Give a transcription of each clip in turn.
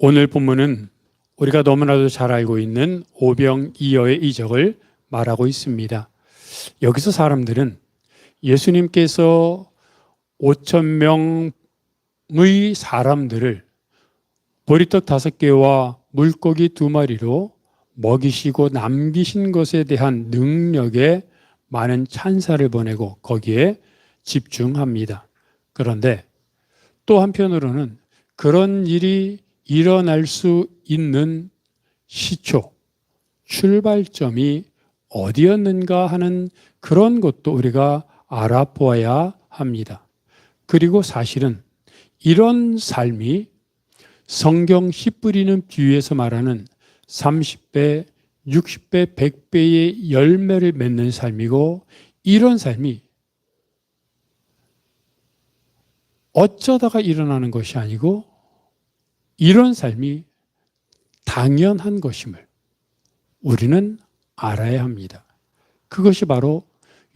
오늘 본문은 우리가 너무나도 잘 알고 있는 오병이어의 이적을 말하고 있습니다. 여기서 사람들은 예수님께서 5,000명의 사람들을 보리떡 5개와 물고기 2마리로 먹이시고 남기신 것에 대한 능력에 많은 찬사를 보내고 거기에 집중합니다. 그런데 또 한편으로는 그런 일이 일어날 수 있는 시초, 출발점이 어디였는가 하는 그런 것도 우리가 알아보아야 합니다. 그리고 사실은 이런 삶이 성경 씨 뿌리는 비유에서 말하는 30배, 60배, 100배의 열매를 맺는 삶이고, 이런 삶이 어쩌다가 일어나는 것이 아니고 이런 삶이 당연한 것임을 우리는 알아야 합니다. 그것이 바로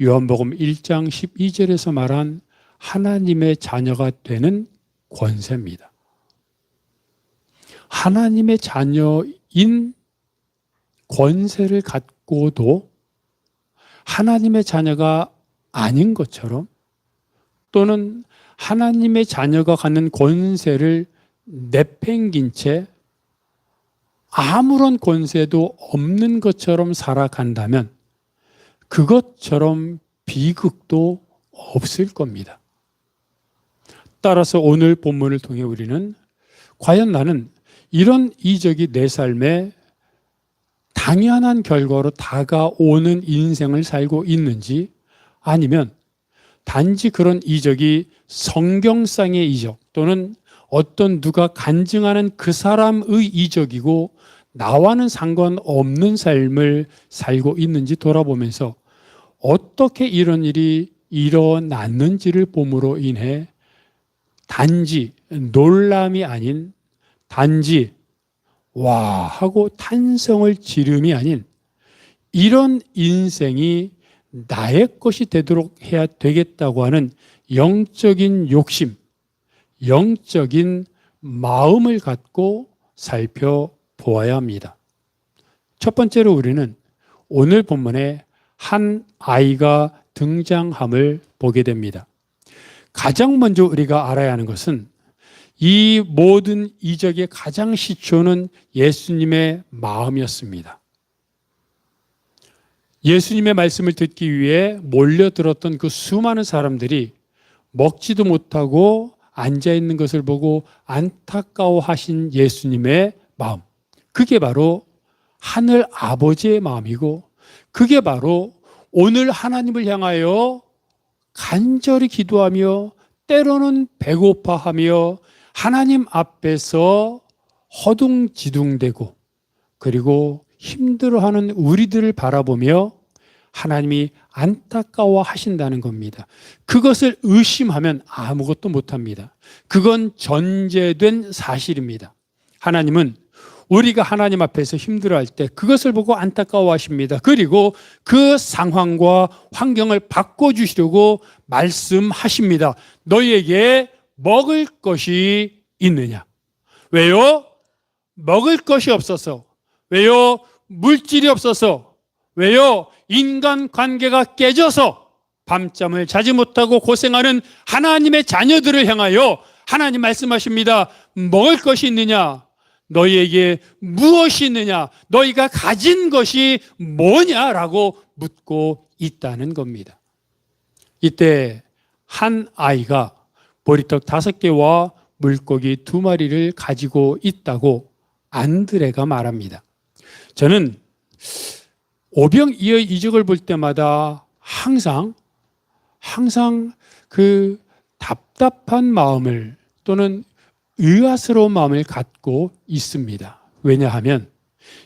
요한복음 1장 12절에서 말한 하나님의 자녀가 되는 권세입니다. 하나님의 자녀인 권세를 갖고도 하나님의 자녀가 아닌 것처럼, 또는 하나님의 자녀가 갖는 권세를 내팽긴 채 아무런 권세도 없는 것처럼 살아간다면 그것처럼 비극도 없을 겁니다. 따라서 오늘 본문을 통해 우리는 과연 나는 이런 이적이 내 삶에 당연한 결과로 다가오는 인생을 살고 있는지, 아니면 단지 그런 이적이 성경상의 이적 또는 어떤 누가 간증하는 그 사람의 이적이고 나와는 상관없는 삶을 살고 있는지 돌아보면서 어떻게 이런 일이 일어났는지를 봄으로 인해 단지 놀람이 아닌, 단지 와 하고 탄성을 지름이 아닌, 이런 인생이 나의 것이 되도록 해야 되겠다고 하는 영적인 욕심, 영적인 마음을 갖고 살펴보아야 합니다. 첫 번째로 우리는 오늘 본문에 한 아이가 등장함을 보게 됩니다. 가장 먼저 우리가 알아야 하는 것은 이 모든 이적의 가장 시초는 예수님의 마음이었습니다. 예수님의 말씀을 듣기 위해 몰려들었던 그 수많은 사람들이 먹지도 못하고 앉아있는 것을 보고 안타까워하신 예수님의 마음, 그게 바로 하늘 아버지의 마음이고, 그게 바로 오늘 하나님을 향하여 간절히 기도하며 때로는 배고파하며 하나님 앞에서 허둥지둥대고 그리고 힘들어하는 우리들을 바라보며 하나님이 안타까워 하신다는 겁니다. 그것을 의심하면 아무것도 못합니다. 그건 전제된 사실입니다. 하나님은 우리가 하나님 앞에서 힘들어할 때 그것을 보고 안타까워 하십니다. 그리고 그 상황과 환경을 바꿔주시려고 말씀하십니다. 너희에게 먹을 것이 있느냐? 왜요? 먹을 것이 없어서. 왜요? 물질이 없어서. 왜요? 인간관계가 깨져서 밤잠을 자지 못하고 고생하는 하나님의 자녀들을 향하여 하나님 말씀하십니다. 먹을 것이 있느냐? 너희에게 무엇이 있느냐? 너희가 가진 것이 뭐냐라고 묻고 있다는 겁니다. 이때 한 아이가 보리떡 5개와 물고기 2마리를 가지고 있다고 안드레가 말합니다. 저는 오병이어의 이적을 볼 때마다 항상 그 답답한 마음을, 또는 의아스러운 마음을 갖고 있습니다. 왜냐하면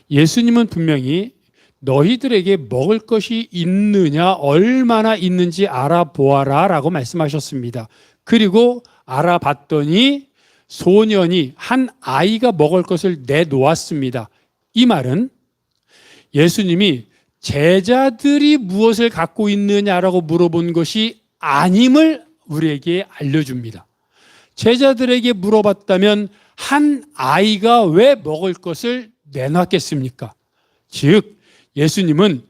예수님은 분명히 너희들에게 먹을 것이 있느냐, 얼마나 있는지 알아보아라 라고 말씀하셨습니다. 그리고 알아봤더니 소년이, 한 아이가 먹을 것을 내놓았습니다. 이 말은 예수님이 제자들이 무엇을 갖고 있느냐라고 물어본 것이 아님을 우리에게 알려줍니다. 제자들에게 물어봤다면 한 아이가 왜 먹을 것을 내놨겠습니까? 즉 예수님은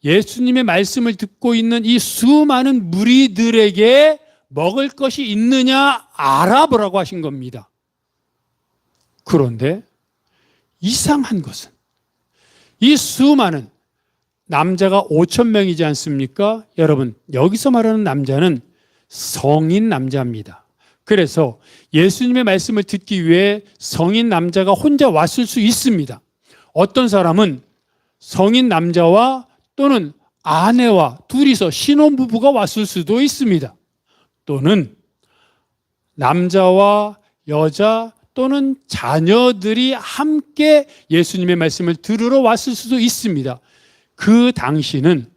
예수님의 말씀을 듣고 있는 이 수많은 무리들에게 먹을 것이 있느냐 알아보라고 하신 겁니다. 그런데 이상한 것은 이 수많은 남자가 5,000명이지 않습니까? 여러분, 여기서 말하는 남자는 성인 남자입니다. 그래서 예수님의 말씀을 듣기 위해 성인 남자가 혼자 왔을 수 있습니다. 어떤 사람은 성인 남자와 또는 아내와 둘이서 신혼부부가 왔을 수도 있습니다. 또는 남자와 여자 또는 자녀들이 함께 예수님의 말씀을 들으러 왔을 수도 있습니다. 그 당시는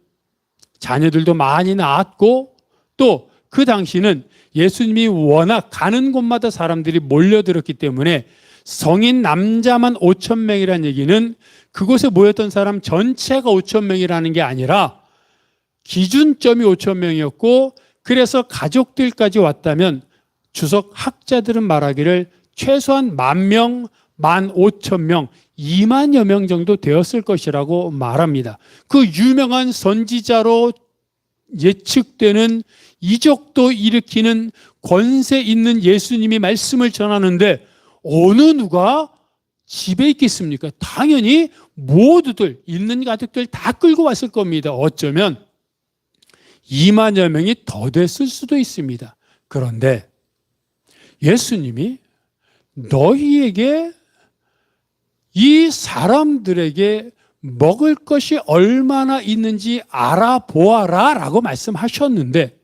자녀들도 많이 낳았고 또 그 당시는 예수님이 워낙 가는 곳마다 사람들이 몰려들었기 때문에 성인 남자만 5,000명이라는 얘기는 그곳에 모였던 사람 전체가 5,000명이라는 게 아니라 기준점이 5,000명이었고 그래서 가족들까지 왔다면 주석 학자들은 말하기를 최소한 10,000명, 15,000명, 20,000여 명 정도 되었을 것이라고 말합니다. 그 유명한 선지자로 예측되는 이적도 일으키는 권세 있는 예수님이 말씀을 전하는데 어느 누가 집에 있겠습니까? 당연히 모두들, 있는 가족들 다 끌고 왔을 겁니다. 어쩌면 20,000여 명이 더 됐을 수도 있습니다. 그런데 예수님이 너희에게 이 사람들에게 먹을 것이 얼마나 있는지 알아보아라 라고 말씀하셨는데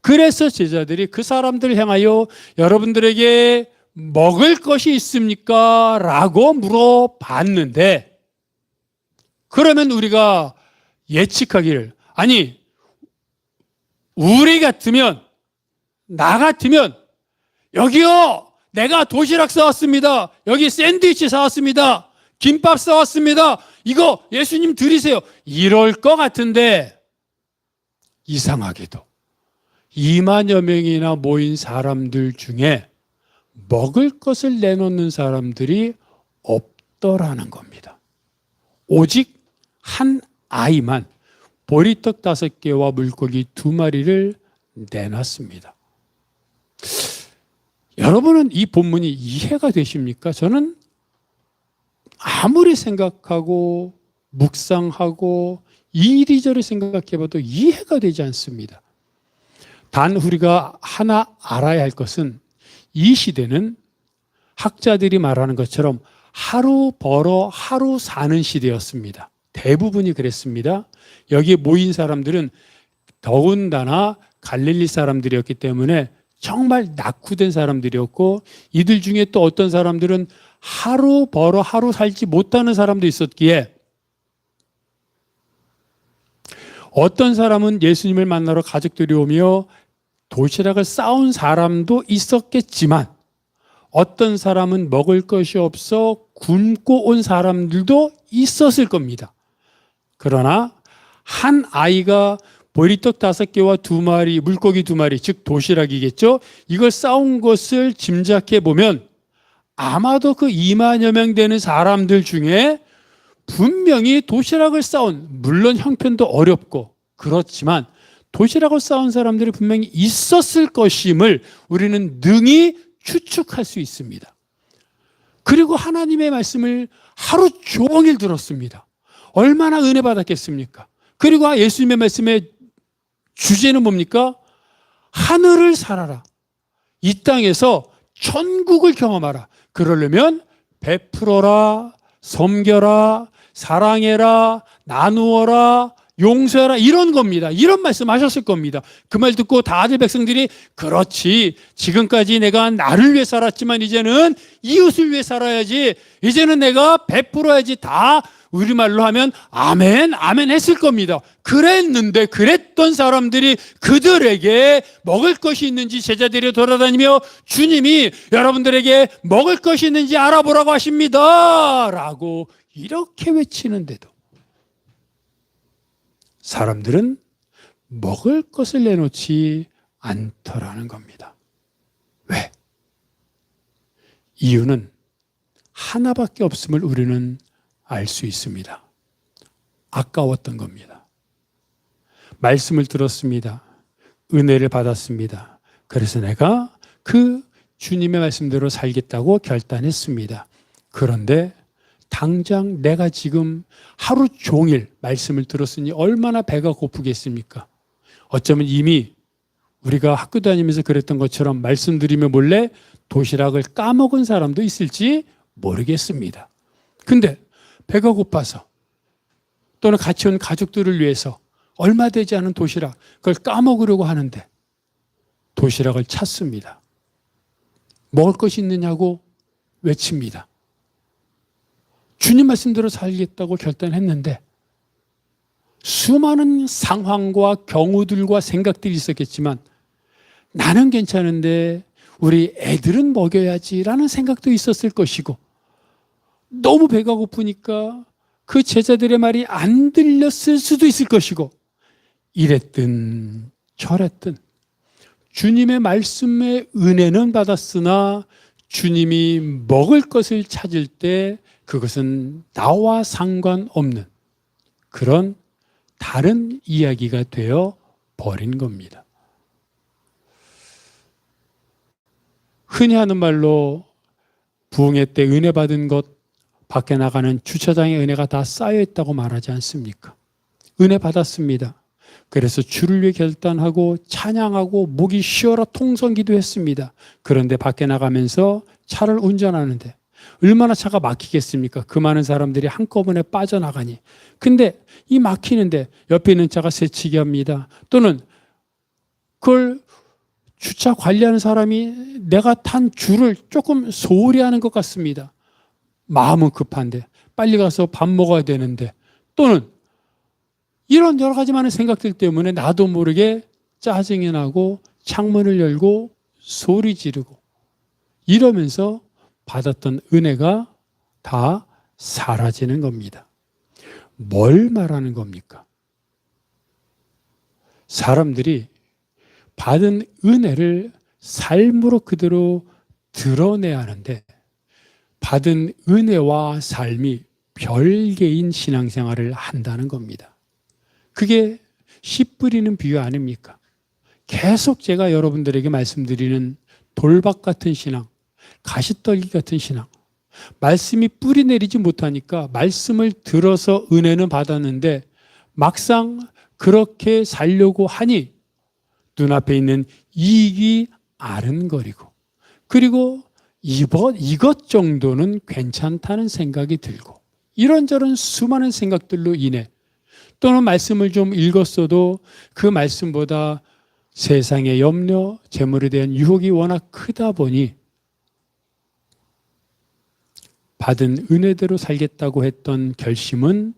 그래서 제자들이 그 사람들을 향하여 여러분들에게 먹을 것이 있습니까? 라고 물어봤는데 그러면 우리가 예측하기를 아니 우리 같으면 나 같으면 여기요 내가 도시락 사왔습니다. 여기 샌드위치 사왔습니다. 김밥 사왔습니다. 이거 예수님 드리세요. 이럴 것 같은데 이상하게도 20,000여 명이나 모인 사람들 중에 먹을 것을 내놓는 사람들이 없더라는 겁니다. 오직 한 아이만 보리떡 5개와 물고기 2마리를 내놨습니다. 여러분은 이 본문이 이해가 되십니까? 저는 아무리 생각하고 묵상하고 이리저리 생각해봐도 이해가 되지 않습니다. 단 우리가 하나 알아야 할 것은 이 시대는 학자들이 말하는 것처럼 하루 벌어 하루 사는 시대였습니다. 대부분이 그랬습니다. 여기에 모인 사람들은 더군다나 갈릴리 사람들이었기 때문에 정말 낙후된 사람들이었고 이들 중에 또 어떤 사람들은 하루 벌어 하루 살지 못하는 사람도 있었기에 어떤 사람은 예수님을 만나러 가족들이 오며 도시락을 싸온 사람도 있었겠지만 어떤 사람은 먹을 것이 없어 굶고 온 사람들도 있었을 겁니다. 그러나 한 아이가 보리떡 5개와 2마리, 물고기 2마리, 즉 도시락이겠죠. 이걸 싸온 것을 짐작해 보면 아마도 그 20,000여 명 되는 사람들 중에 분명히 도시락을 싸온, 물론 형편도 어렵고 그렇지만 도시락을 싸온 사람들이 분명히 있었을 것임을 우리는 능히 추측할 수 있습니다. 그리고 하나님의 말씀을 하루 종일 들었습니다. 얼마나 은혜 받았겠습니까? 그리고 예수님의 말씀의 주제는 뭡니까? 하늘을 살아라. 이 땅에서 천국을 경험하라. 그러려면 베풀어라, 섬겨라, 사랑해라, 나누어라, 용서해라 이런 겁니다. 이런 말씀하셨을 겁니다. 그 말 듣고 다들 백성들이 그렇지 지금까지 내가 나를 위해 살았지만 이제는 이웃을 위해 살아야지 이제는 내가 베풀어야지 다 우리말로 하면 아멘 아멘 했을 겁니다. 그랬는데 그랬던 사람들이 그들에게 먹을 것이 있는지 제자들이 돌아다니며 주님이 여러분들에게 먹을 것이 있는지 알아보라고 하십니다 라고 이렇게 외치는데도 사람들은 먹을 것을 내놓지 않더라는 겁니다. 왜? 이유는 하나밖에 없음을 우리는 알 수 있습니다. 아까웠던 겁니다. 말씀을 들었습니다. 은혜를 받았습니다. 그래서 내가 그 주님의 말씀대로 살겠다고 결단했습니다. 그런데 당장 내가 지금 하루 종일 말씀을 들었으니 얼마나 배가 고프겠습니까? 어쩌면 이미 우리가 학교 다니면서 그랬던 것처럼 말씀드리며 몰래 도시락을 까먹은 사람도 있을지 모르겠습니다. 근데 배가 고파서 또는 같이 온 가족들을 위해서 얼마 되지 않은 도시락, 그걸 까먹으려고 하는데 도시락을 찾습니다. 먹을 것이 있느냐고 외칩니다. 주님 말씀대로 살겠다고 결단했는데 수많은 상황과 경우들과 생각들이 있었겠지만 나는 괜찮은데 우리 애들은 먹여야지라는 생각도 있었을 것이고 너무 배가 고프니까 그 제자들의 말이 안 들렸을 수도 있을 것이고 이랬든 저랬든 주님의 말씀의 은혜는 받았으나 주님이 먹을 것을 찾을 때 그것은 나와 상관없는 그런 다른 이야기가 되어 버린 겁니다. 흔히 하는 말로 부흥회 때 은혜 받은 것 밖에 나가는 주차장에 은혜가 다 쌓여 있다고 말하지 않습니까? 은혜 받았습니다. 그래서 주를 위해 결단하고 찬양하고 목이 쉬어라 통성기도 했습니다. 그런데 밖에 나가면서 차를 운전하는데 얼마나 차가 막히겠습니까? 그 많은 사람들이 한꺼번에 빠져나가니. 근데 이 막히는데 옆에 있는 차가 새치기 합니다. 또는 그걸 주차 관리하는 사람이 내가 탄 줄을 조금 소홀히 하는 것 같습니다. 마음은 급한데 빨리 가서 밥 먹어야 되는데 또는 이런 여러 가지 많은 생각들 때문에 나도 모르게 짜증이 나고 창문을 열고 소리 지르고 이러면서 받았던 은혜가 다 사라지는 겁니다. 뭘 말하는 겁니까? 사람들이 받은 은혜를 삶으로 그대로 드러내야 하는데 받은 은혜와 삶이 별개인 신앙생활을 한다는 겁니다. 그게 씨 뿌리는 비유 아닙니까? 계속 제가 여러분들에게 말씀드리는 돌박 같은 신앙, 가시떨기 같은 신앙. 말씀이 뿌리 내리지 못하니까 말씀을 들어서 은혜는 받았는데 막상 그렇게 살려고 하니 눈앞에 있는 이익이 아른거리고 그리고 이것 정도는 괜찮다는 생각이 들고 이런저런 수많은 생각들로 인해 또는 말씀을 좀 읽었어도 그 말씀보다 세상의 염려, 재물에 대한 유혹이 워낙 크다 보니 받은 은혜대로 살겠다고 했던 결심은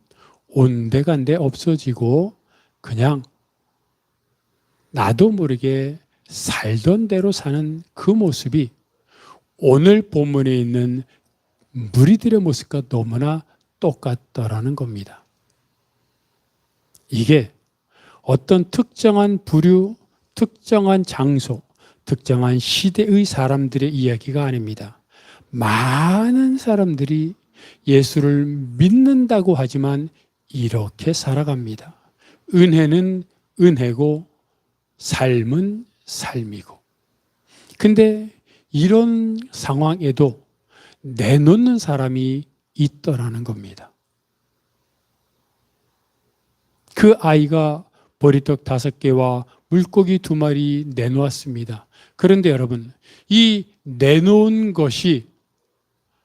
온데간데 없어지고 그냥 나도 모르게 살던 대로 사는 그 모습이 오늘 본문에 있는 무리들의 모습과 너무나 똑같더라는 겁니다. 이게 어떤 특정한 부류, 특정한 장소, 특정한 시대의 사람들의 이야기가 아닙니다. 많은 사람들이 예수를 믿는다고 하지만 이렇게 살아갑니다. 은혜는 은혜고 삶은 삶이고. 근데 이런 상황에도 내놓는 사람이 있더라는 겁니다. 그 아이가 보리떡 5개와 물고기 2마리 내놓았습니다. 그런데 여러분, 이 내놓은 것이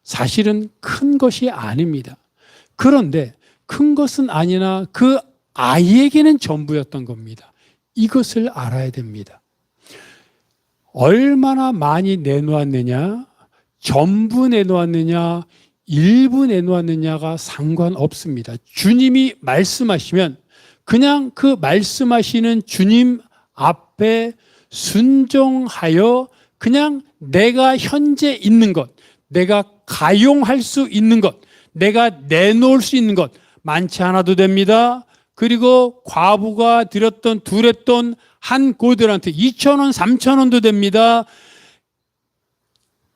사실은 큰 것이 아닙니다. 그런데 큰 것은 아니나 그 아이에게는 전부였던 겁니다. 이것을 알아야 됩니다. 얼마나 많이 내놓았느냐, 전부 내놓았느냐, 일부 내놓았느냐가 상관없습니다. 주님이 말씀하시면 그냥 그 말씀하시는 주님 앞에 순종하여 그냥 내가 현재 있는 것, 내가 가용할 수 있는 것, 내가 내놓을 수 있는 것 많지 않아도 됩니다. 그리고 과부가 드렸던 두렛돈 한 고들한테 2,000원, 3,000원도 됩니다.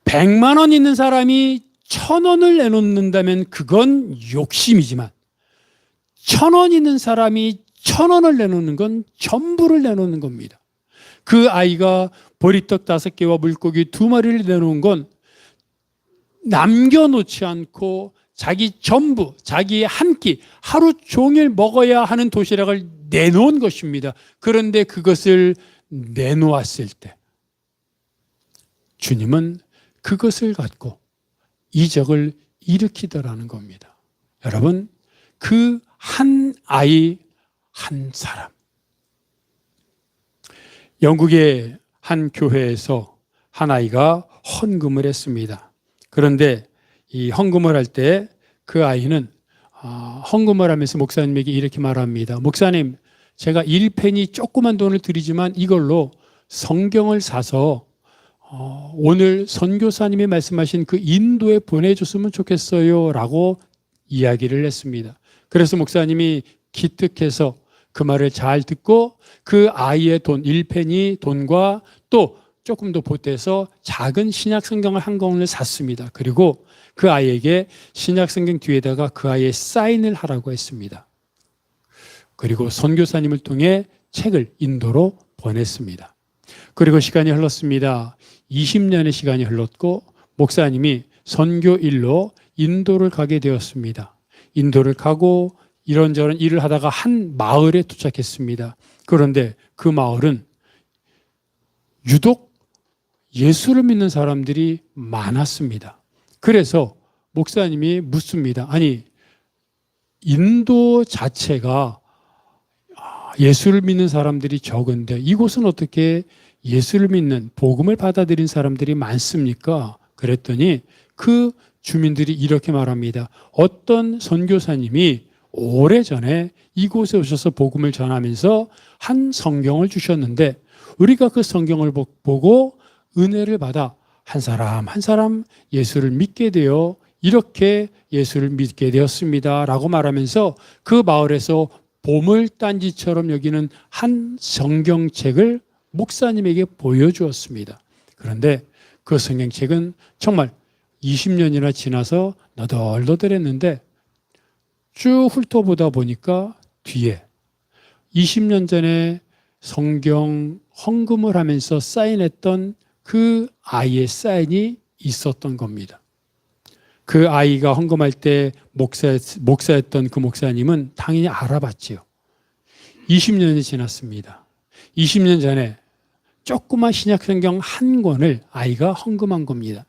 100만 원 있는 사람이 1,000원을 내놓는다면 그건 욕심이지만 1,000원 있는 사람이 1,000원을 내놓는 건 전부를 내놓는 겁니다. 그 아이가 보리떡 5개와 물고기 2마리를 내놓은 건 남겨놓지 않고 자기 전부, 자기의 한 끼, 하루 종일 먹어야 하는 도시락을 내놓은 것입니다. 그런데 그것을 내놓았을 때 주님은 그것을 갖고 이적을 일으키더라는 겁니다. 여러분, 그 한 아이, 한 사람. 영국의 한 교회에서 한 아이가 헌금을 했습니다. 그런데 이 헌금을 할 때 그 아이는 헌금을 하면서 목사님에게 이렇게 말합니다. 목사님, 제가 1페니 조그만 돈을 드리지만 이걸로 성경을 사서 오늘 선교사님이 말씀하신 그 인도에 보내줬으면 좋겠어요 라고 이야기를 했습니다. 그래서 목사님이 기특해서 그 말을 잘 듣고 그 아이의 돈, 1페니 돈과 또 조금 더 보태서 작은 신약 성경을 한 권을 샀습니다. 그리고 그 아이에게 신약 성경 뒤에다가 그 아이의 사인을 하라고 했습니다. 그리고 선교사님을 통해 책을 인도로 보냈습니다. 그리고 시간이 흘렀습니다. 20년의 시간이 흘렀고 목사님이 선교 일로 인도를 가게 되었습니다. 인도를 가고 이런저런 일을 하다가 한 마을에 도착했습니다. 그런데 그 마을은 유독 예수를 믿는 사람들이 많았습니다. 그래서 목사님이 묻습니다. 아니, 인도 자체가 예수를 믿는 사람들이 적은데 이곳은 어떻게 예수를 믿는 복음을 받아들인 사람들이 많습니까? 그랬더니 그 주민들이 이렇게 말합니다. 어떤 선교사님이 오래전에 이곳에 오셔서 복음을 전하면서 한 성경을 주셨는데 우리가 그 성경을 보고 은혜를 받아 한 사람 한 사람 예수를 믿게 되어 이렇게 예수를 믿게 되었습니다 라고 말하면서 그 마을에서 보물단지처럼 여기는 한 성경책을 목사님에게 보여주었습니다. 그런데 그 성경책은 정말 20년이나 지나서 너덜너덜했는데 쭉 훑어보다 보니까 뒤에 20년 전에 성경 헌금을 하면서 사인했던 그 아이의 사인이 있었던 겁니다. 그 아이가 헌금할 때 목사였던 그 목사님은 당연히 알아봤지요. 20년이 지났습니다. 20년 전에 조그만 신약성경 한 권을 아이가 헌금한 겁니다.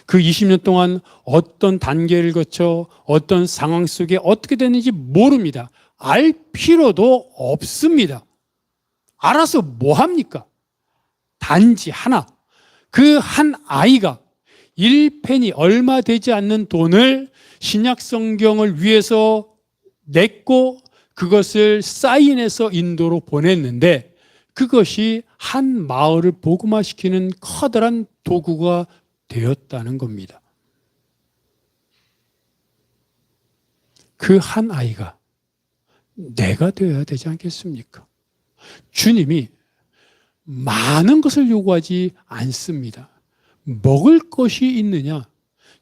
그 20년 동안 어떤 단계를 거쳐 어떤 상황 속에 어떻게 됐는지 모릅니다. 알 필요도 없습니다. 알아서 뭐 합니까? 단지 하나, 그 한 아이가 1페니 얼마 되지 않는 돈을 신약성경을 위해서 냈고 그것을 사인해서 인도로 보냈는데 그것이 한 마을을 복음화시키는 커다란 도구가 되었다는 겁니다. 그 한 아이가 내가 되어야 되지 않겠습니까? 주님이 많은 것을 요구하지 않습니다. 먹을 것이 있느냐?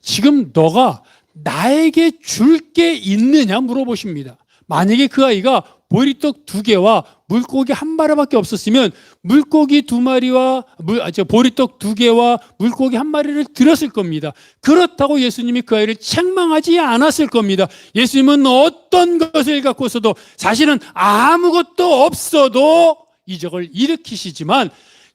지금 너가 나에게 줄 게 있느냐 물어보십니다. 만약에 그 아이가 보리떡 2개와 물고기 1마리밖에 없었으면 물고기 2마리와 보리떡 2개와 물고기 1마리를 드렸을 겁니다. 그렇다고 예수님이 그 아이를 책망하지 않았을 겁니다. 예수님은 어떤 것을 갖고서도 사실은 아무것도 없어도 이적을 일으키시지만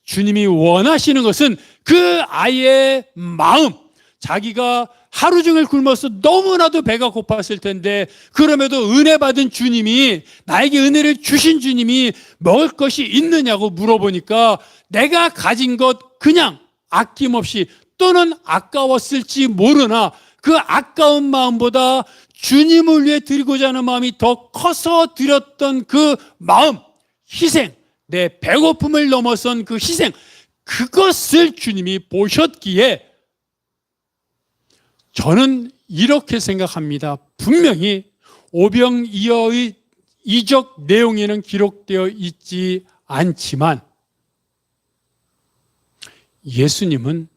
주님이 원하시는 것은 그 아이의 마음, 자기가 하루 종일 굶어서 너무나도 배가 고팠을 텐데 그럼에도 은혜 받은 주님이 나에게 은혜를 주신 주님이 먹을 것이 있느냐고 물어보니까 내가 가진 것 그냥 아낌없이 또는 아까웠을지 모르나 그 아까운 마음보다 주님을 위해 드리고자 하는 마음이 더 커서 드렸던 그 마음, 희생, 내 배고픔을 넘어선 그 희생, 그것을 주님이 보셨기에 저는 이렇게 생각합니다. 분명히 오병이어의 이적 내용에는 기록되어 있지 않지만 예수님은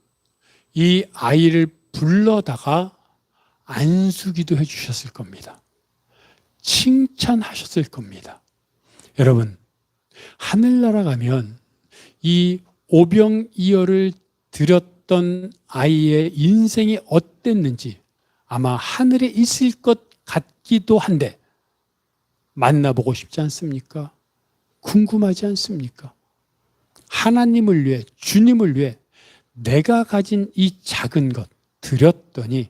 이 아이를 불러다가 안수기도 해주셨을 겁니다. 칭찬하셨을 겁니다. 여러분, 하늘나라 가면 이 오병이어를 드렸던 아이의 인생이 어땠는지 아마 하늘에 있을 것 같기도 한데 만나보고 싶지 않습니까? 궁금하지 않습니까? 하나님을 위해, 주님을 위해 내가 가진 이 작은 것 드렸더니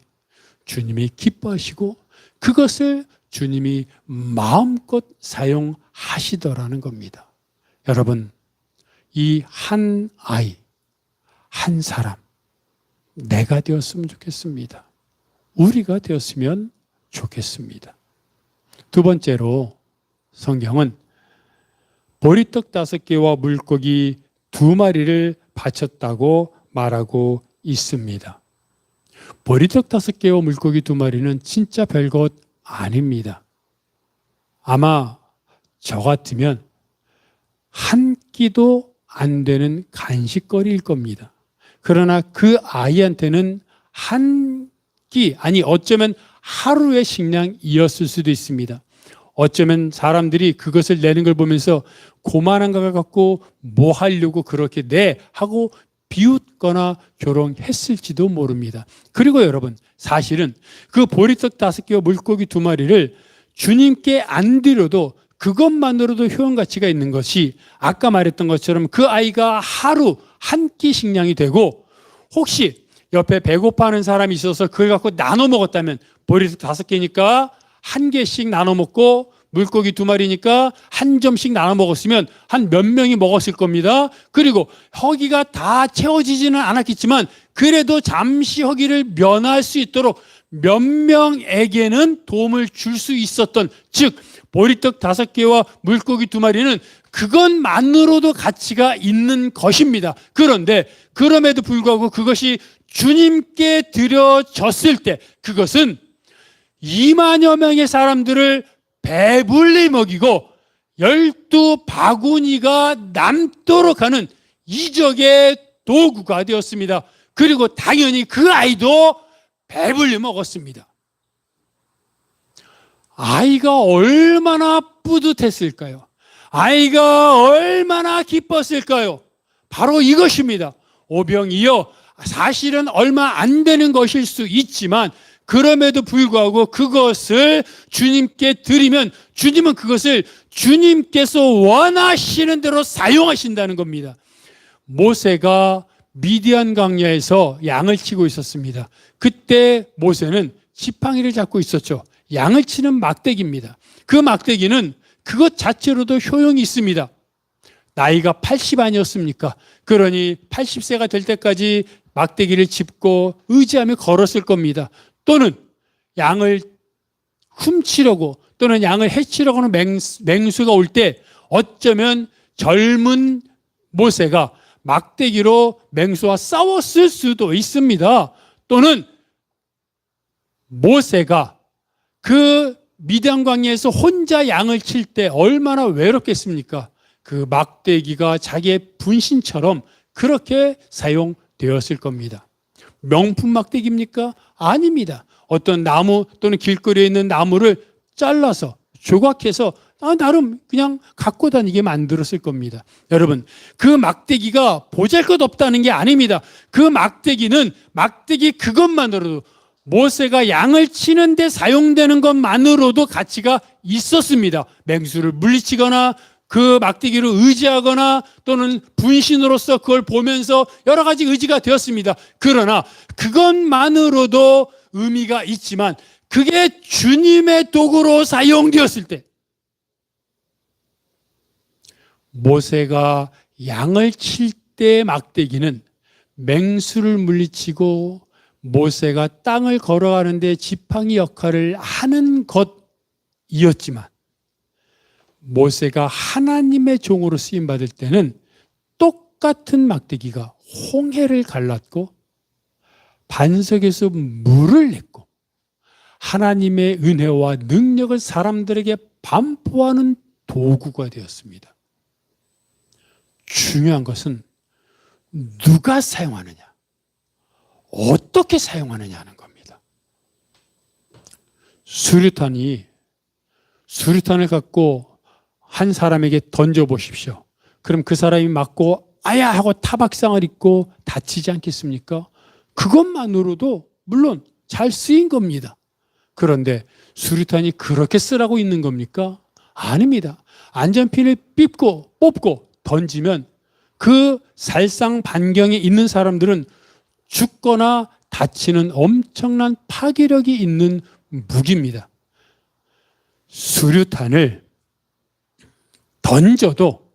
주님이 기뻐하시고 그것을 주님이 마음껏 사용하시더라는 겁니다. 여러분, 이 한 아이, 한 사람, 내가 되었으면 좋겠습니다. 우리가 되었으면 좋겠습니다. 두 번째로 성경은 보리떡 5개와 물고기 2마리를 바쳤다고 말하고 있습니다. 보리떡 5개와 물고기 2마리는 진짜 별것 아닙니다. 아마 저 같으면 한 끼도 안 되는 간식거리일 겁니다. 그러나 그 아이한테는 한 끼, 아니 어쩌면 하루의 식량이었을 수도 있습니다. 어쩌면 사람들이 그것을 내는 걸 보면서 고만한 걸 갖고 뭐 하려고 그렇게 내 하고 비웃거나 조롱했을지도 모릅니다. 그리고 여러분, 사실은 그 보리떡 5개와 물고기 2마리를 주님께 안 드려도 그것만으로도 효용 가치가 있는 것이 아까 말했던 것처럼 그 아이가 하루 한 끼 식량이 되고 혹시 옆에 배고파하는 사람이 있어서 그걸 갖고 나눠 먹었다면 보리떡 5개니까 한 개씩 나눠 먹고 물고기 2마리니까 한 점씩 나눠 먹었으면 한 몇 명이 먹었을 겁니다. 그리고 허기가 다 채워지지는 않았겠지만 그래도 잠시 허기를 면할 수 있도록 몇 명에게는 도움을 줄 수 있었던, 즉 보리떡 5개와 물고기 2마리는 그것만으로도 가치가 있는 것입니다. 그런데 그럼에도 불구하고 그것이 주님께 드려졌을 때 그것은 2만여 명의 사람들을 배불리 먹이고 12바구니가 남도록 하는 이적의 도구가 되었습니다. 그리고 당연히 그 아이도 배불리 먹었습니다. 아이가 얼마나 뿌듯했을까요? 아이가 얼마나 기뻤을까요? 바로 이것입니다. 오병이어 사실은 얼마 안 되는 것일 수 있지만 그럼에도 불구하고 그것을 주님께 드리면 주님은 그것을 주님께서 원하시는 대로 사용하신다는 겁니다. 모세가 미디안 광야에서 양을 치고 있었습니다. 그때 모세는 지팡이를 잡고 있었죠. 양을 치는 막대기입니다. 그 막대기는 그것 자체로도 효용이 있습니다. 나이가 80 아니었습니까? 그러니 80세가 될 때까지 막대기를 짚고 의지하며 걸었을 겁니다. 또는 양을 훔치려고 또는 양을 해치려고 하는 맹수가 올 때 어쩌면 젊은 모세가 막대기로 맹수와 싸웠을 수도 있습니다. 또는 모세가 그 미디안 광야에서 혼자 양을 칠 때 얼마나 외롭겠습니까? 그 막대기가 자기의 분신처럼 그렇게 사용되었을 겁니다. 명품 막대기입니까? 아닙니다. 어떤 나무 또는 길거리에 있는 나무를 잘라서 조각해서 나름 그냥 갖고 다니게 만들었을 겁니다. 여러분, 그 막대기가 보잘것없다는 게 아닙니다. 그 막대기는 막대기 그것만으로도 모세가 양을 치는데 사용되는 것만으로도 가치가 있었습니다. 맹수를 물리치거나 그 막대기를 의지하거나 또는 분신으로서 그걸 보면서 여러 가지 의지가 되었습니다. 그러나 그것만으로도 의미가 있지만 그게 주님의 도구로 사용되었을 때 모세가 양을 칠 때 막대기는 맹수를 물리치고 모세가 땅을 걸어가는데 지팡이 역할을 하는 것이었지만 모세가 하나님의 종으로 쓰임받을 때는 똑같은 막대기가 홍해를 갈랐고 반석에서 물을 냈고 하나님의 은혜와 능력을 사람들에게 반포하는 도구가 되었습니다. 중요한 것은 누가 사용하느냐, 어떻게 사용하느냐 하는 겁니다. 수류탄을 갖고 한 사람에게 던져보십시오. 그럼 그 사람이 맞고 아야 하고 타박상을 입고 다치지 않겠습니까? 그것만으로도 물론 잘 쓰인 겁니다. 그런데 수류탄이 그렇게 쓰라고 있는 겁니까? 아닙니다. 안전핀을 뽑고 던지면 그 살상 반경에 있는 사람들은 죽거나 다치는 엄청난 파괴력이 있는 무기입니다. 수류탄을 던져도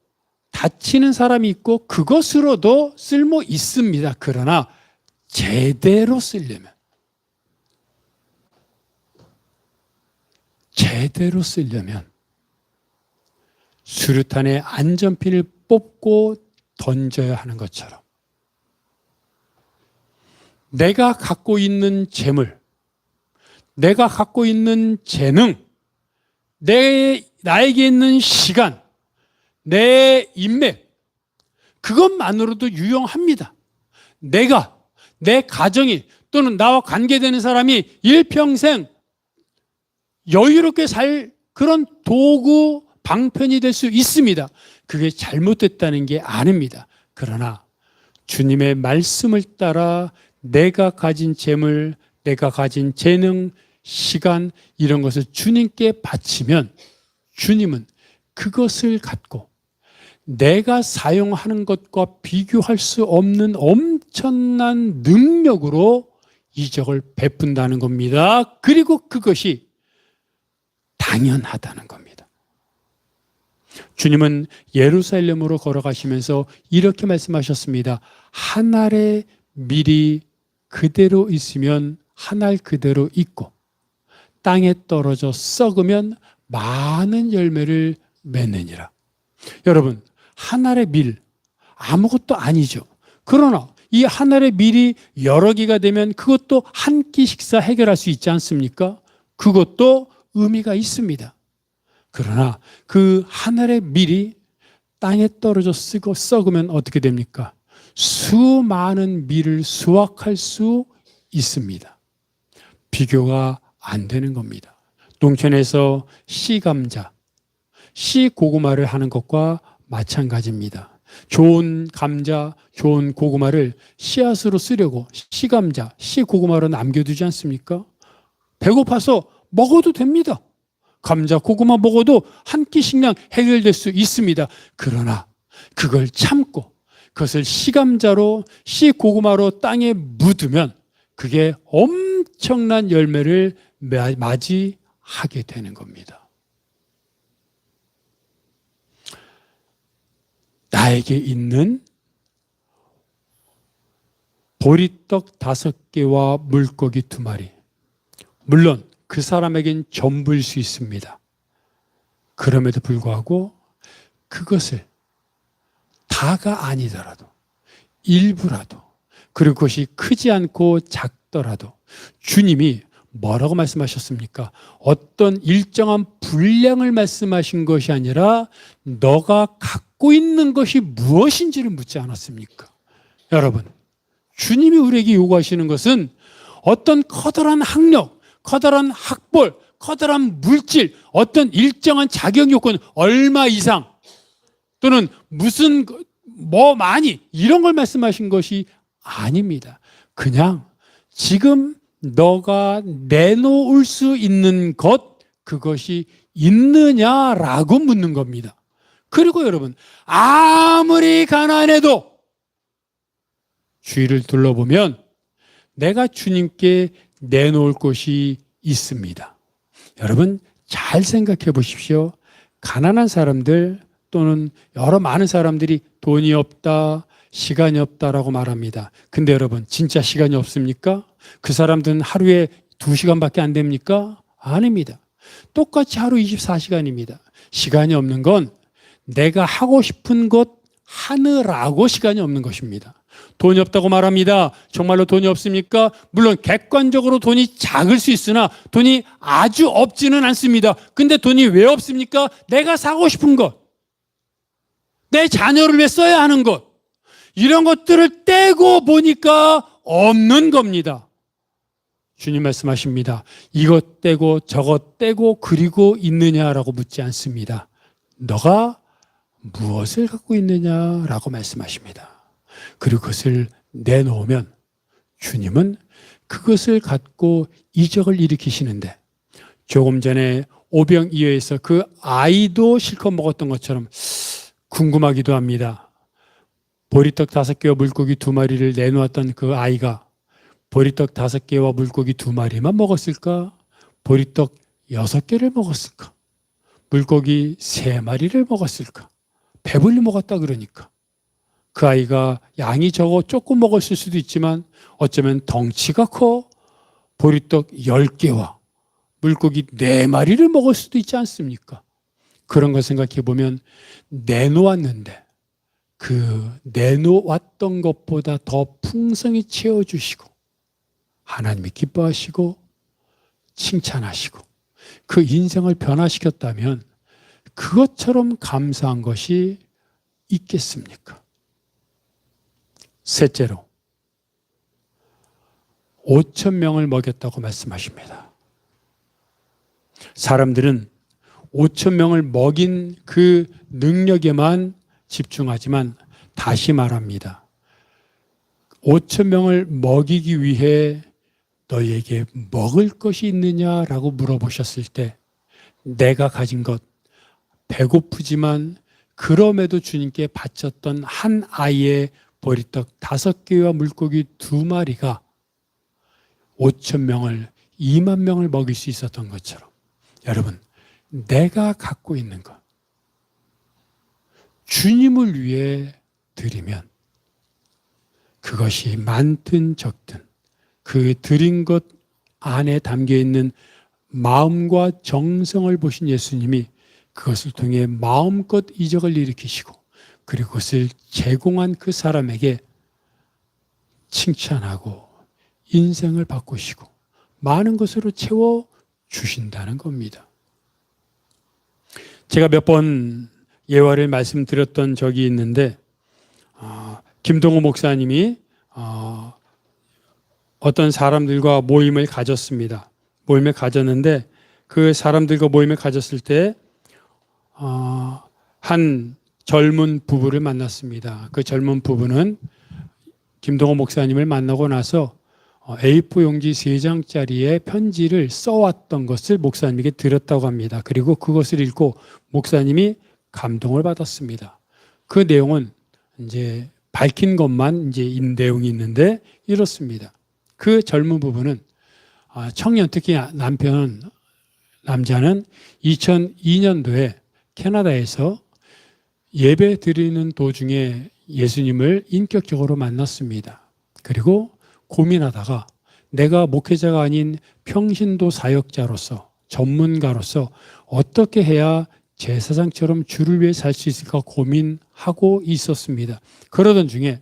다치는 사람이 있고 그것으로도 쓸모 있습니다. 그러나 제대로 쓰려면 수류탄의 안전핀을 뽑고 던져야 하는 것처럼 내가 갖고 있는 재물, 내가 갖고 있는 재능, 나에게 있는 시간, 내 인맥, 그것만으로도 유용합니다. 내 가정이 또는 나와 관계되는 사람이 일평생 여유롭게 살 그런 도구, 방편이 될 수 있습니다. 그게 잘못됐다는 게 아닙니다. 그러나 주님의 말씀을 따라 내가 가진 재물, 내가 가진 재능, 시간 이런 것을 주님께 바치면 주님은 그것을 갖고 내가 사용하는 것과 비교할 수 없는 엄청난 능력으로 이적을 베푼다는 겁니다. 그리고 그것이 당연하다는 겁니다. 주님은 예루살렘으로 걸어가시면서 이렇게 말씀하셨습니다. 한 알의 밀이 그대로 있으면 한 알 그대로 있고 땅에 떨어져 썩으면 많은 열매를 맺느니라. 여러분, 한 알의 밀 아무것도 아니죠. 그러나 이 한 알의 밀이 여러 개가 되면 그것도 한 끼 식사 해결할 수 있지 않습니까? 그것도 의미가 있습니다. 그러나 그 한 알의 밀이 땅에 떨어져 썩으면 어떻게 됩니까? 수많은 밀을 수확할 수 있습니다. 비교가 안 되는 겁니다. 농촌에서 씨감자, 씨고구마를 하는 것과 마찬가지입니다. 좋은 감자, 좋은 고구마를 씨앗으로 쓰려고 씨감자, 씨고구마로 남겨두지 않습니까? 배고파서 먹어도 됩니다. 감자, 고구마 먹어도 한 끼 식량 해결될 수 있습니다. 그러나 그걸 참고 그것을 씨감자로, 씨고구마로 땅에 묻으면 그게 엄청난 열매를 맞이하게 되는 겁니다. 나에게 있는 보리떡 5개와 물고기 2마리. 물론 그 사람에겐 전부일 수 있습니다. 그럼에도 불구하고 그것을 다가 아니더라도 일부라도, 그리고 그것이 크지 않고 작더라도 주님이 뭐라고 말씀하셨습니까? 어떤 일정한 분량을 말씀하신 것이 아니라 너가 갖고 있는 것이 무엇인지를 묻지 않았습니까? 여러분, 주님이 우리에게 요구하시는 것은 어떤 커다란 학력, 커다란 학벌, 커다란 물질, 어떤 일정한 자격 요건 얼마 이상 또는 무슨 뭐 많이 이런 걸 말씀하신 것이 아닙니다. 그냥 지금 너가 내놓을 수 있는 것, 그것이 있느냐라고 묻는 겁니다. 그리고 여러분, 아무리 가난해도 주위를 둘러보면 내가 주님께 내놓을 것이 있습니다. 여러분, 잘 생각해 보십시오. 가난한 사람들 또는 여러 많은 사람들이 돈이 없다, 시간이 없다라고 말합니다. 근데 여러분, 진짜 시간이 없습니까? 그 사람들은 하루에 2시간밖에 안 됩니까? 아닙니다. 똑같이 하루 24시간입니다. 시간이 없는 건 내가 하고 싶은 것 하느라고 시간이 없는 것입니다. 돈이 없다고 말합니다. 정말로 돈이 없습니까? 물론 객관적으로 돈이 작을 수 있으나 돈이 아주 없지는 않습니다. 근데 돈이 왜 없습니까? 내가 사고 싶은 것, 내 자녀를 위해 써야 하는 것, 이런 것들을 떼고 보니까 없는 겁니다. 주님 말씀하십니다. 이것 떼고 저것 떼고 그리고 있느냐라고 묻지 않습니다. 너가 무엇을 갖고 있느냐라고 말씀하십니다. 그리고 그것을 내놓으면 주님은 그것을 갖고 이적을 일으키시는데, 조금 전에 오병이어에서 그 아이도 실컷 먹었던 것처럼 궁금하기도 합니다. 보리떡 5개와 물고기 2마리를 내놓았던 그 아이가 보리떡 5개와 물고기 2마리만 먹었을까? 보리떡 6개를 먹었을까? 물고기 3마리를 먹었을까? 배불리 먹었다 그러니까. 그 아이가 양이 적어 조금 먹었을 수도 있지만 어쩌면 덩치가 커 보리떡 10개와 물고기 4마리를 먹을 수도 있지 않습니까? 그런 걸 생각해 보면 내놓았는데 그 내놓았던 것보다 더 풍성히 채워주시고 하나님이 기뻐하시고 칭찬하시고 그 인생을 변화시켰다면 그것처럼 감사한 것이 있겠습니까? 셋째로 5,000명을 먹였다고 말씀하십니다. 사람들은 5,000명을 먹인 그 능력에만 집중하지만 다시 말합니다. 5,000명을 먹이기 위해 너희에게 먹을 것이 있느냐라고 물어보셨을 때 내가 가진 것, 배고프지만 그럼에도 주님께 바쳤던 한 아이의 보리떡 5개와 물고기 2마리가 5,000명을 2만 명을 먹일 수 있었던 것처럼 여러분, 내가 갖고 있는 것 주님을 위해 드리면 그것이 많든 적든 그 드린 것 안에 담겨있는 마음과 정성을 보신 예수님이 그것을 통해 마음껏 이적을 일으키시고 그리고 그것을 제공한 그 사람에게 칭찬하고 인생을 바꾸시고 많은 것으로 채워주신다는 겁니다. 제가 몇 번 예화를 말씀드렸던 적이 있는데 김동호 목사님이 어떤 사람들과 모임을 가졌습니다. 모임을 가졌는데 그 사람들과 모임을 가졌을 때 한 젊은 부부를 만났습니다. 그 젊은 부부는 김동호 목사님을 만나고 나서 A4 용지 3장짜리의 편지를 써왔던 것을 목사님에게 드렸다고 합니다. 그리고 그것을 읽고 목사님이 감동을 받았습니다. 그 내용은 이제 밝힌 것만 이제 내용이 있는데 이렇습니다. 그 젊은 부부는 청년, 특히 남자는 2002년도에 캐나다에서 예배 드리는 도중에 예수님을 인격적으로 만났습니다. 그리고 고민하다가 내가 목회자가 아닌 평신도 사역자로서 전문가로서 어떻게 해야 제사장처럼 주를 위해 살 수 있을까 고민하고 있었습니다. 그러던 중에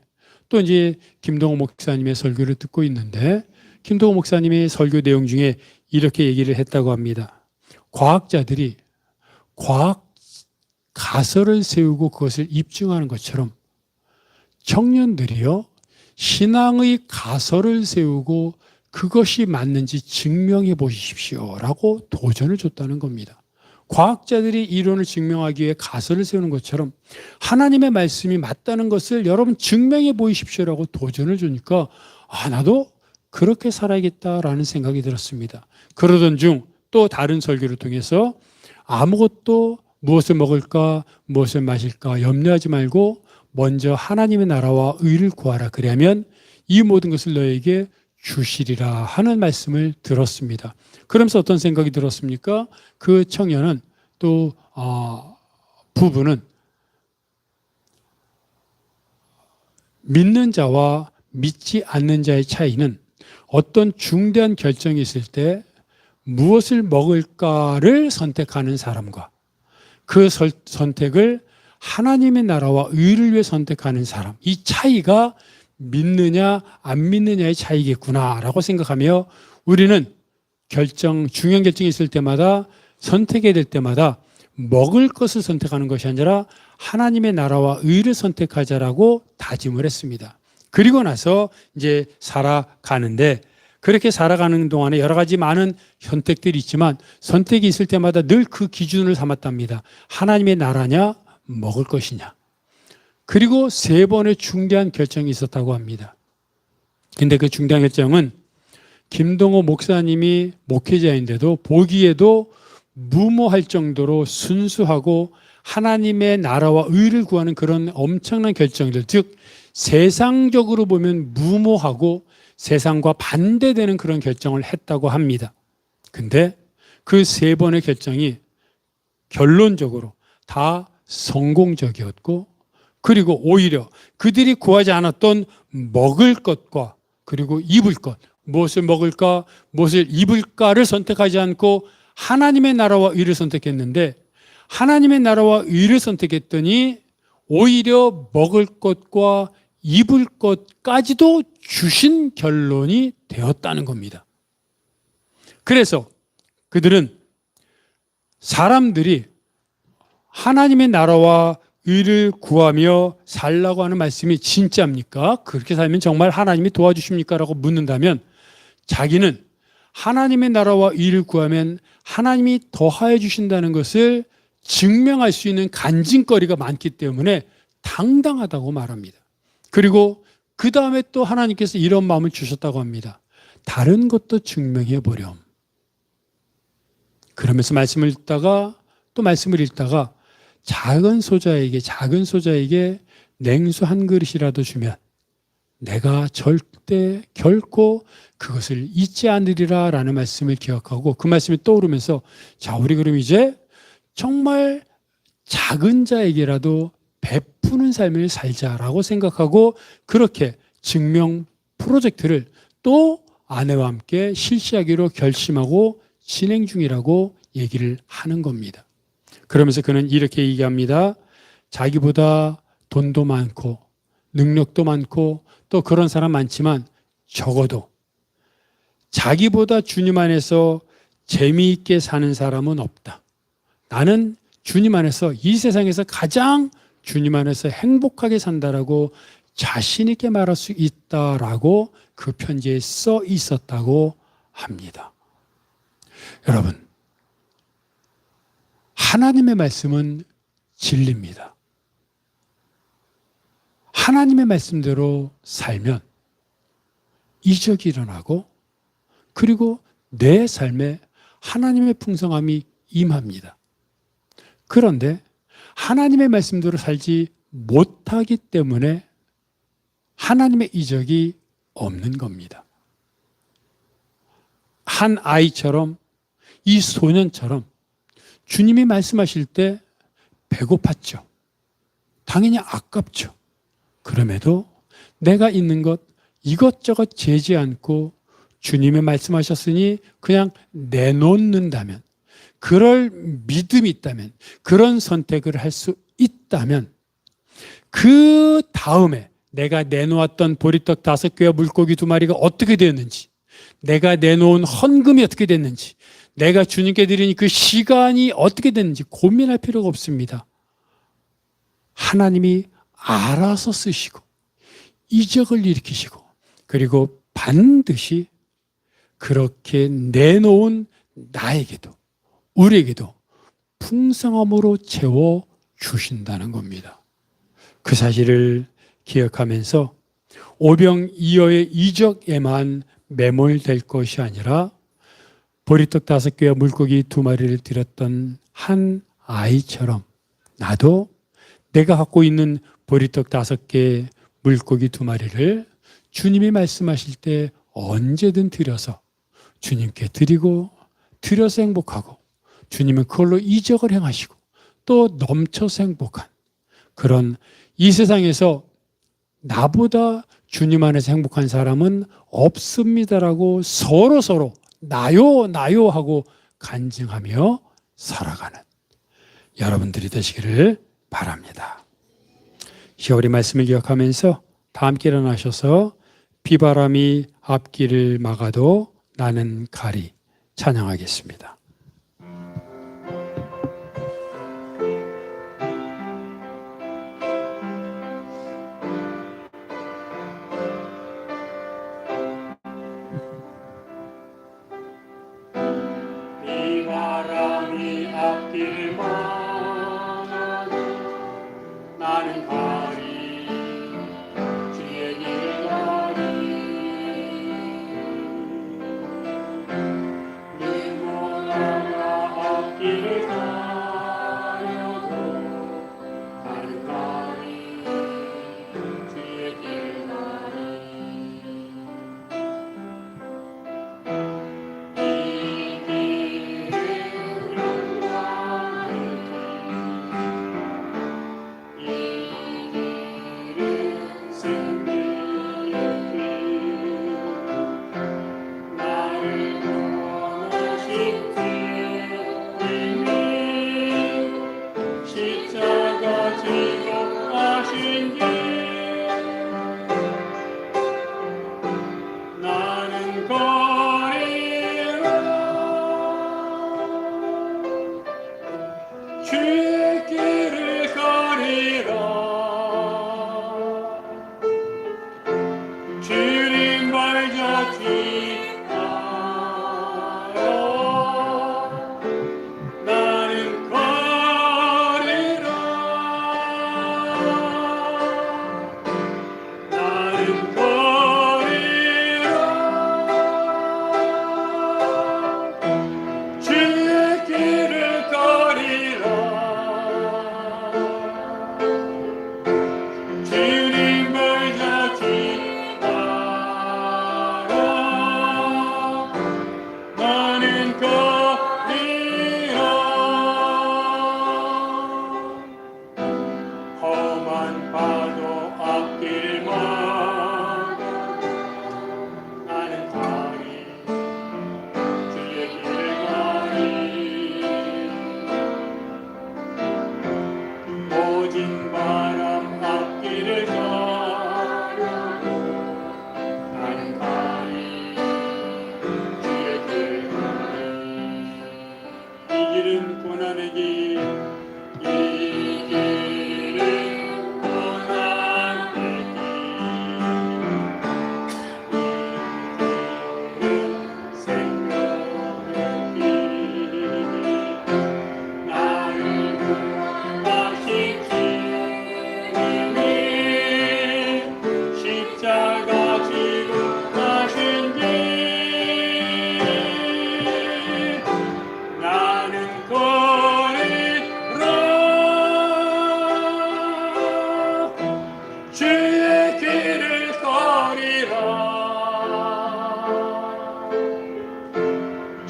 또 이제 김동호 목사님의 설교를 듣고 있는데 김동호 목사님의 설교 내용 중에 이렇게 얘기를 했다고 합니다. 과학자들이 과학 가설을 세우고 그것을 입증하는 것처럼 청년들이요 신앙의 가설을 세우고 그것이 맞는지 증명해 보십시오라고 도전을 줬다는 겁니다. 과학자들이 이론을 증명하기 위해 가설을 세우는 것처럼 하나님의 말씀이 맞다는 것을 여러분 증명해 보십시오라고 도전을 주니까 나도 그렇게 살아야겠다라는 생각이 들었습니다. 그러던 중 또 다른 설교를 통해서 아무것도 무엇을 먹을까 무엇을 마실까 염려하지 말고 먼저 하나님의 나라와 의를 구하라. 그러면 이 모든 것을 너에게 주시리라 하는 말씀을 들었습니다. 그러면서 어떤 생각이 들었습니까? 그 청년은 또 부부는 믿는 자와 믿지 않는 자의 차이는 어떤 중대한 결정이 있을 때 무엇을 먹을까를 선택하는 사람과 그 선택을 하나님의 나라와 의를 위해 선택하는 사람, 이 차이가 믿느냐 안 믿느냐의 차이겠구나라고 생각하며 우리는 중요한 결정이 있을 때마다 선택해야 될 때마다 먹을 것을 선택하는 것이 아니라 하나님의 나라와 의를 선택하자라고 다짐을 했습니다. 그리고 나서 이제 살아가는데 그렇게 살아가는 동안에 여러 가지 많은 선택들이 있지만 선택이 있을 때마다 늘 그 기준을 삼았답니다. 하나님의 나라냐, 먹을 것이냐. 그리고 3번의 중대한 결정이 있었다고 합니다. 근데 그 중대한 결정은 김동호 목사님이 목회자인데도 보기에도 무모할 정도로 순수하고 하나님의 나라와 의를 구하는 그런 엄청난 결정들, 즉 세상적으로 보면 무모하고 세상과 반대되는 그런 결정을 했다고 합니다. 근데 그 3번의 결정이 결론적으로 다 성공적이었고, 그리고 오히려 그들이 구하지 않았던 먹을 것과 그리고 입을 것, 무엇을 먹을까, 무엇을 입을까를 선택하지 않고 하나님의 나라와 의를 선택했는데, 하나님의 나라와 의를 선택했더니 오히려 먹을 것과 입을 것까지도 주신 결론이 되었다는 겁니다. 그래서 그들은 사람들이 하나님의 나라와 의를 구하며 살라고 하는 말씀이 진짜입니까? 그렇게 살면 정말 하나님이 도와주십니까? 라고 묻는다면 자기는 하나님의 나라와 의를 구하면 하나님이 더하여 주신다는 것을 증명할 수 있는 간증거리가 많기 때문에 당당하다고 말합니다. 그리고 그 다음에 또 하나님께서 이런 마음을 주셨다고 합니다. 다른 것도 증명해 보렴. 그러면서 말씀을 읽다가 또 말씀을 읽다가 작은 소자에게 냉수 한 그릇이라도 주면 내가 절대 결코 그것을 잊지 않으리라 라는 말씀을 기억하고 그 말씀이 떠오르면서 자, 우리 그럼 이제 정말 작은 자에게라도 베푸는 삶을 살자라고 생각하고 그렇게 증명 프로젝트를 또 아내와 함께 실시하기로 결심하고 진행 중이라고 얘기를 하는 겁니다. 그러면서 그는 이렇게 얘기합니다. 자기보다 돈도 많고 능력도 많고 또 그런 사람 많지만 적어도 자기보다 주님 안에서 재미있게 사는 사람은 없다. 나는 주님 안에서 이 세상에서 가장 주님 안에서 행복하게 산다라고 자신 있게 말할 수 있다라고 그 편지에 써 있었다고 합니다. 여러분, 하나님의 말씀은 진리입니다. 하나님의 말씀대로 살면 이적이 일어나고 그리고 내 삶에 하나님의 풍성함이 임합니다. 그런데 하나님의 말씀대로 살지 못하기 때문에 하나님의 이적이 없는 겁니다. 한 아이처럼 이 소년처럼 주님이 말씀하실 때 배고팠죠. 당연히 아깝죠. 그럼에도 내가 있는 것 이것저것 재지 않고 주님이 말씀하셨으니 그냥 내놓는다면, 그럴 믿음이 있다면, 그런 선택을 할 수 있다면 그 다음에 내가 내놓았던 보리떡 5개와 물고기 2마리가 어떻게 되었는지, 내가 내놓은 헌금이 어떻게 됐는지, 내가 주님께 드린 그 시간이 어떻게 됐는지 고민할 필요가 없습니다. 하나님이 알아서 쓰시고 이적을 일으키시고 그리고 반드시 그렇게 내놓은 나에게도 우리에게도 풍성함으로 채워 주신다는 겁니다. 그 사실을 기억하면서 오병이어의 이적에만 매몰될 것이 아니라 보리떡 5개와 물고기 2마리를 드렸던 한 아이처럼 나도 내가 갖고 있는 보리떡 5개, 물고기 2마리를 주님이 말씀하실 때 언제든 드려서 주님께 드리고 드려서 행복하고 주님은 그걸로 이적을 행하시고 또 넘쳐서 행복한 그런 이 세상에서 나보다 주님 안에서 행복한 사람은 없습니다라고 서로 나요 하고 간증하며 살아가는 여러분들이 되시기를 바랍니다. 시월의 말씀을 기억하면서 다 함께 일어나셔서 비바람이 앞길을 막아도 나는 가리 찬양하겠습니다. 기도하신지 나는 거리라 주의 길을 거리라 주님 발자취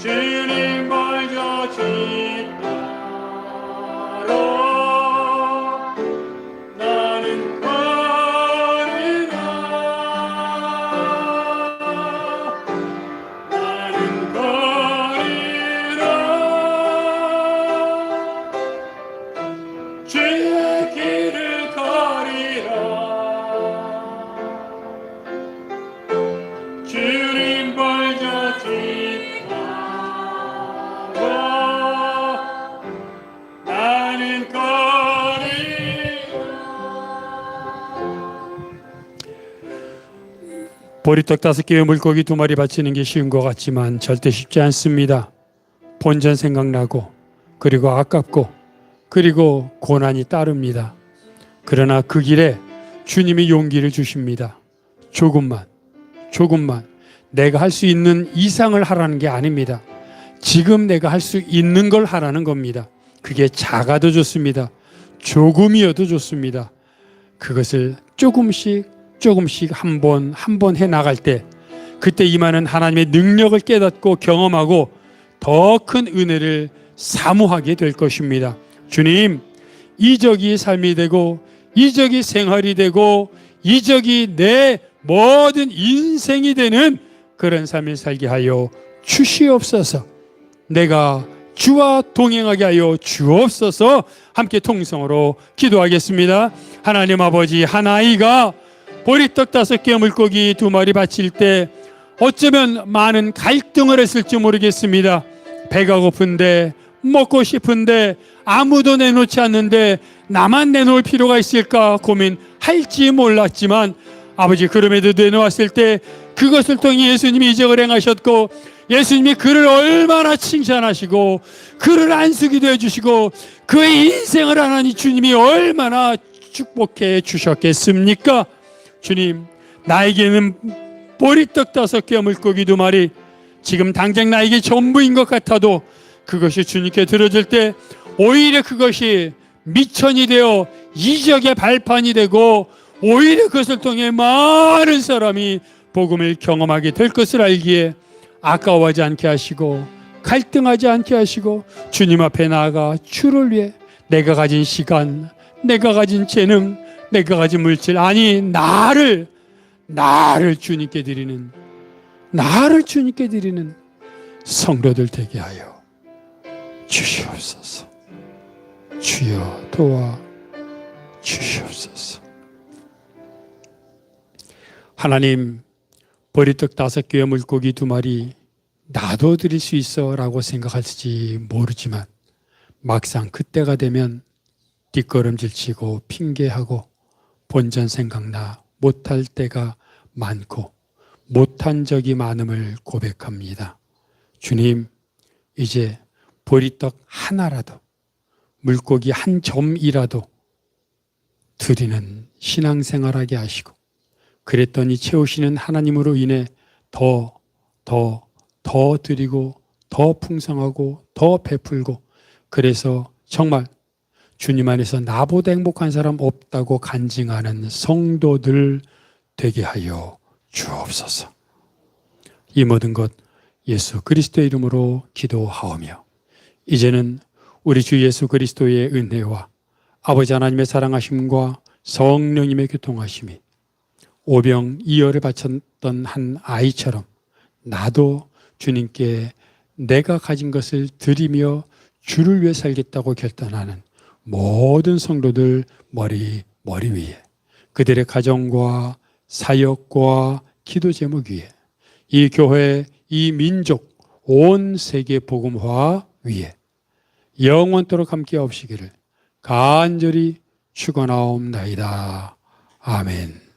주님 발자취 따라 나는 거리라 나는 거리라 주의 길을 거리라 주님 발자취 보리떡 5개에 물고기 2마리 바치는 게 쉬운 것 같지만 절대 쉽지 않습니다. 본전 생각나고 그리고 아깝고 그리고 고난이 따릅니다. 그러나 그 길에 주님이 용기를 주십니다. 조금만 내가 할 수 있는 이상을 하라는 게 아닙니다. 지금 내가 할 수 있는 걸 하라는 겁니다. 그게 작아도 좋습니다. 조금이어도 좋습니다. 그것을 조금씩 한 번 해 나갈 때 그때 임하는 하나님의 능력을 깨닫고 경험하고 더 큰 은혜를 사모하게 될 것입니다. 주님, 이적이 삶이 되고 이적이 생활이 되고 이적이 내 모든 인생이 되는 그런 삶을 살게 하여 주시옵소서. 내가 주와 동행하게 하여 주옵소서. 함께 통성으로 기도하겠습니다. 하나님 아버지, 한 아이가 보리떡 5개 물고기 2마리 바칠 때 어쩌면 많은 갈등을 했을지 모르겠습니다. 배가 고픈데 먹고 싶은데 아무도 내놓지 않는데 나만 내놓을 필요가 있을까 고민할지 몰랐지만 아버지, 그럼에도 내놓았을 때 그것을 통해 예수님이 이적을 행하셨고 예수님이 그를 얼마나 칭찬하시고 그를 안수기도 해주시고 그의 인생을 하나님 주님이 얼마나 축복해 주셨겠습니까? 주님, 나에게는 보리떡 5개 물고기 2마리 지금 당장 나에게 전부인 것 같아도 그것이 주님께 들어질 때 오히려 그것이 미천이 되어 이적의 발판이 되고 오히려 그것을 통해 많은 사람이 복음을 경험하게 될 것을 알기에 아까워하지 않게 하시고 갈등하지 않게 하시고 주님 앞에 나아가 주를 위해 내가 가진 시간, 내가 가진 재능, 내가 가진 물질, 아니 나를 주님께 드리는 성도들 되게 하여 주시옵소서. 주여 도와 주시옵소서. 하나님, 보리떡 5개와 물고기 2마리 나도 드릴 수 있어 라고 생각할지 모르지만 막상 그때가 되면 뒷걸음질치고 핑계하고 본전 생각나 못할 때가 많고 못한 적이 많음을 고백합니다. 주님, 이제 보리떡 하나라도 물고기 한 점이라도 드리는 신앙생활하게 하시고 그랬더니 채우시는 하나님으로 인해 더 드리고 더 풍성하고 더 베풀고 그래서 정말 주님 안에서 나보다 행복한 사람 없다고 간증하는 성도들 되게 하여 주옵소서. 이 모든 것 예수 그리스도의 이름으로 기도하오며 이제는 우리 주 예수 그리스도의 은혜와 아버지 하나님의 사랑하심과 성령님의 교통하심이 오병이어를 바쳤던 한 아이처럼 나도 주님께 내가 가진 것을 드리며 주를 위해 살겠다고 결단하는 모든 성도들 머리 위에 그들의 가정과 사역과 기도 제목 위에 이 교회, 이 민족, 온 세계 복음화 위에 영원토록 함께 하옵시기를 간절히 축원하옵나이다. 아멘.